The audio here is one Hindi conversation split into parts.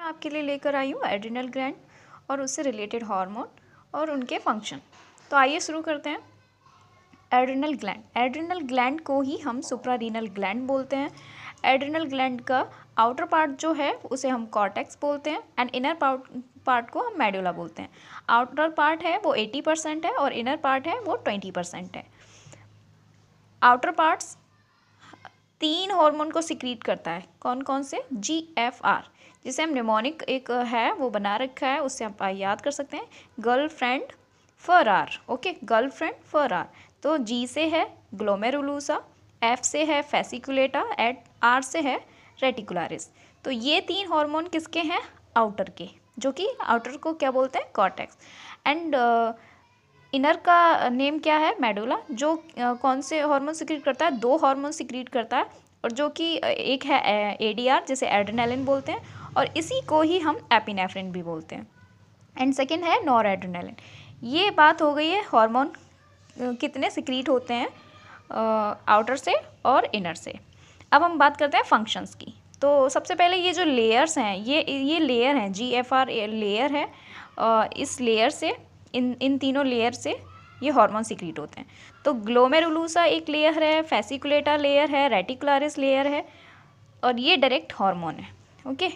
आपके लिए लेकर आई हूँ एड्रिनल ग्लैंड और उससे रिलेटेड हार्मोन और उनके फंक्शन। तो आइए शुरू करते हैं। एड्रिनल ग्लैंड को ही हम सुप्रारीनल ग्लैंड बोलते हैं। एड्रिनल ग्लैंड का आउटर पार्ट जो है उसे हम कॉर्टेक्स बोलते हैं एंड इनर पार्ट को हम मेडुला बोलते हैं। आउटर पार्ट है वो 80% है और इनर पार्ट है वो 20% है। आउटर पार्ट्स 3 हार्मोन को सिक्रीट करता है। कौन कौन से? GFR, जिसे हम निमोनिक एक है वो बना रखा है, उससे आप याद कर सकते हैं, girlfriend for R. Okay, girlfriend for R. तो G से है ग्लोमेरुलुसा, F से है फेसिकुलेटा, R से है रेटिकुलारिस। तो ये 3 हार्मोन किसके हैं? आउटर के, जो कि आउटर को क्या बोलते हैं? कॉर्टेक्स। एंड इनर का नेम क्या है? मेडुला। जो कौन से हार्मोन सिक्रीट करता है? 2 हार्मोन सिक्रीट करता है, और जो कि एक है ADR जिसे एड्रेनालिन बोलते हैं, और इसी को ही हम एपिनेफ्रिन भी बोलते हैं। एंड सेकेंड है नॉर एड्रेनालिन। ये बात हो गई है हार्मोन कितने सिक्रीट होते हैं आउटर से और इनर से। अब हम बात करते हैं फंक्शंस की। तो सबसे पहले ये जो लेयर्स हैं, ये लेयर हैं, GFR लेयर है। इस लेयर से इन तीनों लेयर से ये हार्मोन सिक्रीट होते हैं। तो ग्लोमेरुलुसा एक लेयर है, फेसिकुलेटा लेयर है, रेटिकुलारिस लेयर है, और ये डायरेक्ट हार्मोन है। ओके,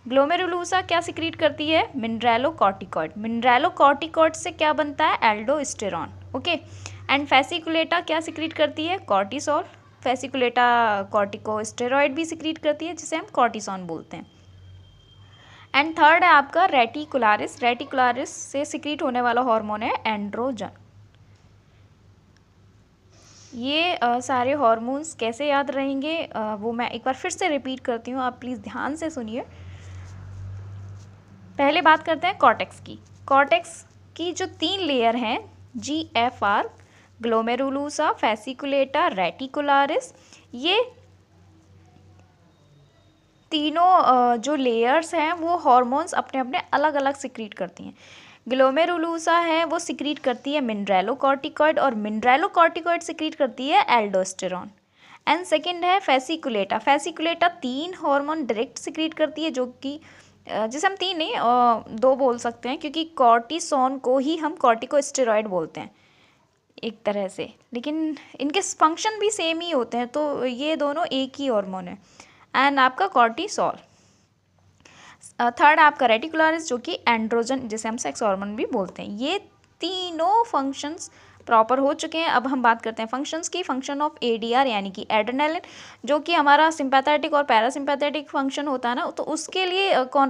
ग्लोमेरुलुसा क्या सिक्रीट करती है? मिनरलोकॉर्टिकॉइड। मिनरलोकॉर्टिकॉइड से क्या बनता है? एल्डोस्टेरॉन। ओके, एंड फेसिकुलेटा क्या सिक्रीट करती है? कॉर्टिसोल। फेसिकुलेटा कॉर्टिकोस्टेरॉइड भी सिक्रीट करती है, जिसे हम कॉर्टिसोन बोलते हैं। एंड थर्ड है आपका रेटिकुलारिस। रेटिकुलारिस से सिक्रीट होने वाला हार्मोन है एंड्रोजन। ये सारे हार्मोन्स कैसे याद रहेंगे वो मैं एक बार फिर से रिपीट करती हूँ, आप प्लीज़ ध्यान से सुनिए। पहले बात करते हैं कॉर्टेक्स की। कॉर्टेक्स की जो 3 लेयर हैं, GFR, ग्लोमेरुलुसा, फेसिकुलेटा, रेटिकुलारिस, ये तीनों जो लेयर्स हैं वो हार्मोन्स अपने अपने अलग अलग सिक्रीट करती हैं। ग्लोमेरुलुसा है वो सिक्रीट करती है मिनरलोकॉर्टिकॉइड, और मिनरलोकॉर्टिकॉइड सिक्रीट करती है एल्डोस्टेरॉन। एंड सेकंड है fasciculata. Fasciculata 3 hormone direct secrete करती है, जो कि जिसे हम 3 नहीं 2 बोल सकते हैं, क्योंकि कॉर्टिसोन को ही हम कॉर्टिकोस्टेरॉइड बोलते हैं एक तरह से, लेकिन इनके फंक्शन भी सेम ही होते हैं, तो ये दोनों एक ही हार्मोन है। एंड आपका कॉर्टिसोल। थर्ड आपका रेटिकुलारिस, जो कि एंड्रोजन, जिसे हम सेक्स हार्मोन भी बोलते हैं। ये तीनों फंक्शंस प्रॉपर हो चुके हैं। अब हम बात करते हैं फंक्शंस की। फंक्शन ऑफ ADR यानी कि एड्रेनालिन, जो कि हमारा सिंपैथेटिक और पैरासिम्पैथेटिक फंक्शन होता है ना, तो उसके लिए कौन